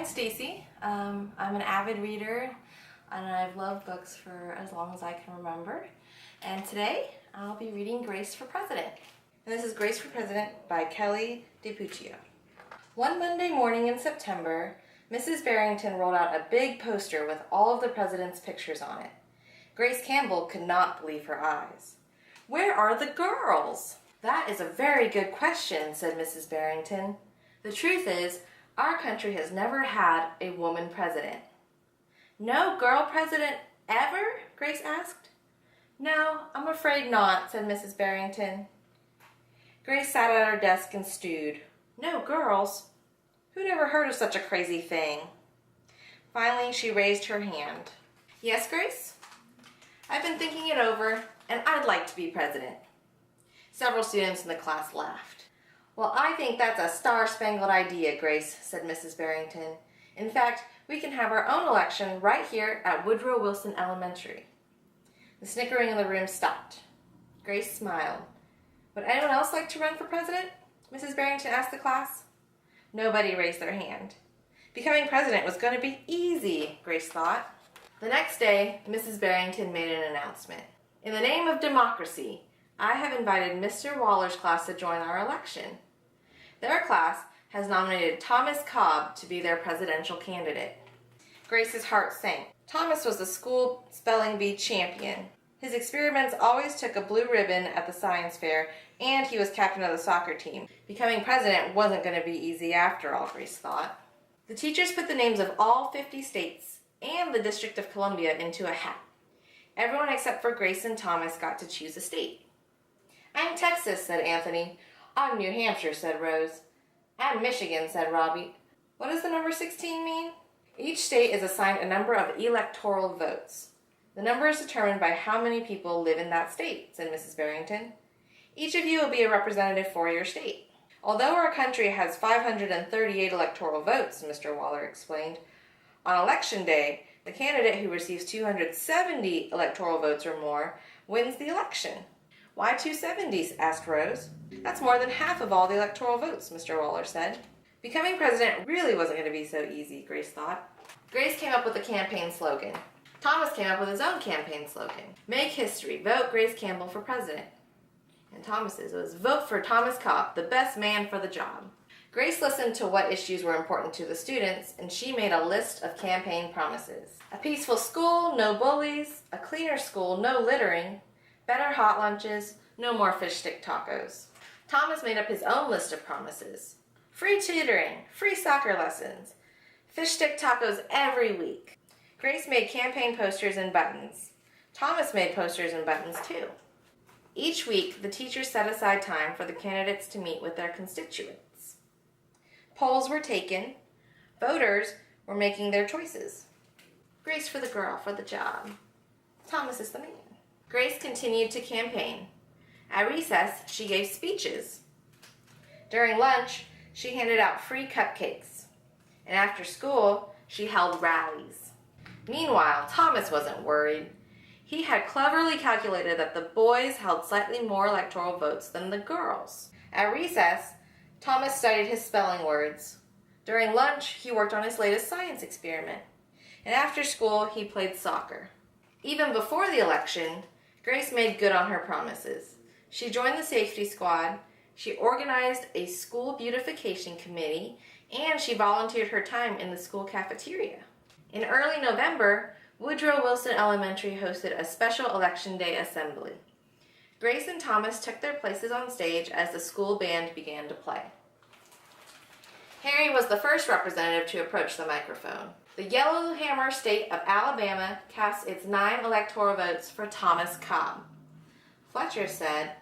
I'm Stacy. I'm an avid reader and I've loved books for as long as I can remember. And today I'll be reading Grace for President. And this is Grace for President by Kelly DiPuccio. One Monday morning in September, Mrs. Barrington rolled out a big poster with all of the president's pictures on it. Grace Campbell could not believe her eyes. "Where are the girls?" "That is a very good question," said Mrs. Barrington. "The truth is, our country has never had a woman president." "No girl president ever?" Grace asked. "No, I'm afraid not," said Mrs. Barrington. Grace sat at her desk and stewed. No girls? Who'd ever heard of such a crazy thing? Finally, she raised her hand. "Yes, Grace? I've been thinking it over, and I'd like to be president." Several students in the class laughed. "Well, I think that's a star-spangled idea, Grace," said Mrs. Barrington. "In fact, we can have our own election right here at Woodrow Wilson Elementary." The snickering in the room stopped. Grace smiled. "Would anyone else like to run for president?" Mrs. Barrington asked the class. Nobody raised their hand. Becoming president was going to be easy, Grace thought. The next day, Mrs. Barrington made an announcement. "In the name of democracy, I have invited Mr. Waller's class to join our election. Their class has nominated Thomas Cobb to be their presidential candidate." Grace's heart sank. Thomas was the school spelling bee champion. His experiments always took a blue ribbon at the science fair, and he was captain of the soccer team. Becoming president wasn't going to be easy after all, Grace thought. The teachers put the names of all 50 states and the District of Columbia into a hat. Everyone except for Grace and Thomas got to choose a state. "I'm Texas," said Anthony. "I'm New Hampshire," said Rose. "I'm Michigan," said Robbie. "What does the number 16 mean?" "Each state is assigned a number of electoral votes. The number is determined by how many people live in that state," said Mrs. Barrington. "Each of you will be a representative for your state." "Although our country has 538 electoral votes," Mr. Waller explained, "on election day, the candidate who receives 270 electoral votes or more wins the election." "Why 270?" asked Rose. "That's more than half of all the electoral votes," Mr. Waller said. Becoming president really wasn't going to be so easy, Grace thought. Grace came up with a campaign slogan. Thomas came up with his own campaign slogan. "Make history. Vote Grace Campbell for president." And Thomas's was "Vote for Thomas Cobb, the best man for the job." Grace listened to what issues were important to the students, and she made a list of campaign promises. A peaceful school, no bullies. A cleaner school, no littering. Better hot lunches, no more fish stick tacos. Thomas made up his own list of promises. Free tutoring, free soccer lessons, fish stick tacos every week. Grace made campaign posters and buttons. Thomas made posters and buttons too. Each week, the teachers set aside time for the candidates to meet with their constituents. Polls were taken. Voters were making their choices. Grace for the girl for the job. Thomas is the man. Grace continued to campaign. At recess, she gave speeches. During lunch, she handed out free cupcakes. And after school, she held rallies. Meanwhile, Thomas wasn't worried. He had cleverly calculated that the boys held slightly more electoral votes than the girls. At recess, Thomas studied his spelling words. During lunch, he worked on his latest science experiment. And after school, he played soccer. Even before the election, Grace made good on her promises. She joined the safety squad, she organized a school beautification committee, and she volunteered her time in the school cafeteria. In early November, Woodrow Wilson Elementary hosted a special Election Day assembly. Grace and Thomas took their places on stage as the school band began to play. Harry was the first representative to approach the microphone. The Yellowhammer State of Alabama cast its 9 electoral votes for Thomas Cobb. Fletcher said,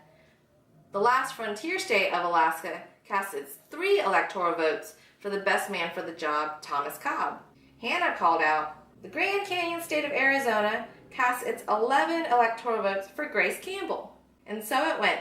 "The last frontier state of Alaska cast its 3 electoral votes for the best man for the job, Thomas Cobb." Hannah called out, "The Grand Canyon state of Arizona cast its 11 electoral votes for Grace Campbell." And so it went.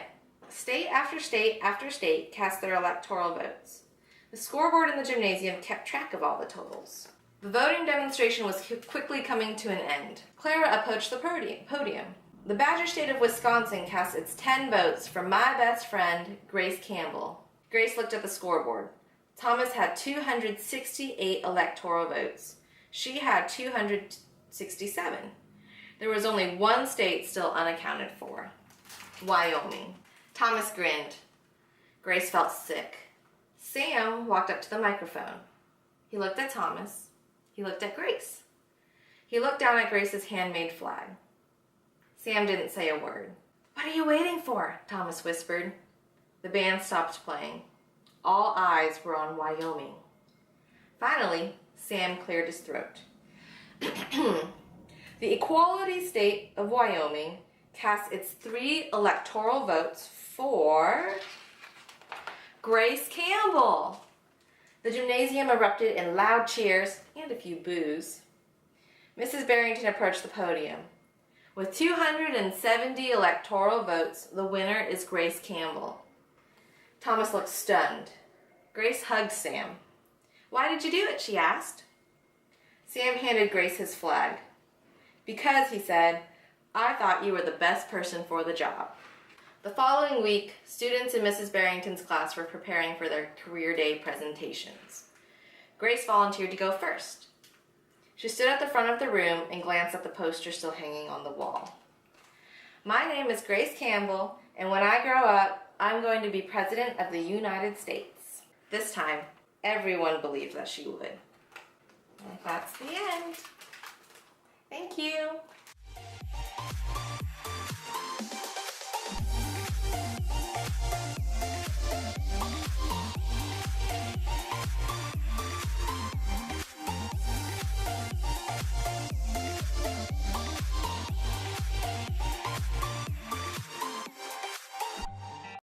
State after state after state cast their electoral votes. The scoreboard in the gymnasium kept track of all the totals. The voting demonstration was quickly coming to an end. Clara approached the podium. "The Badger State of Wisconsin cast its 10 votes for my best friend, Grace Campbell." Grace looked at the scoreboard. Thomas had 268 electoral votes. She had 267. There was only one state still unaccounted for, Wyoming. Thomas grinned. Grace felt sick. Sam walked up to the microphone. He looked at Thomas. He looked at Grace. He looked down at Grace's handmade flag. Sam didn't say a word. "What are you waiting for?" Thomas whispered. The band stopped playing. All eyes were on Wyoming. Finally, Sam cleared his throat. The equality state of Wyoming cast its 3 electoral votes for Grace Campbell. The gymnasium erupted in loud cheers and a few boos. Mrs. Barrington approached the podium. With 270 electoral votes, the winner is Grace Campbell. Thomas looked stunned. Grace hugged Sam. "Why did you do it?" she asked. Sam handed Grace his flag. "Because," he said, "I thought you were the best person for the job." The following week, students in Mrs. Barrington's class were preparing for their career day presentations. Grace volunteered to go first. She stood at the front of the room and glanced at the poster still hanging on the wall. "My name is Grace Campbell, and when I grow up, I'm going to be President of the United States." This time, everyone believed that she would. And that's the end. Thank you.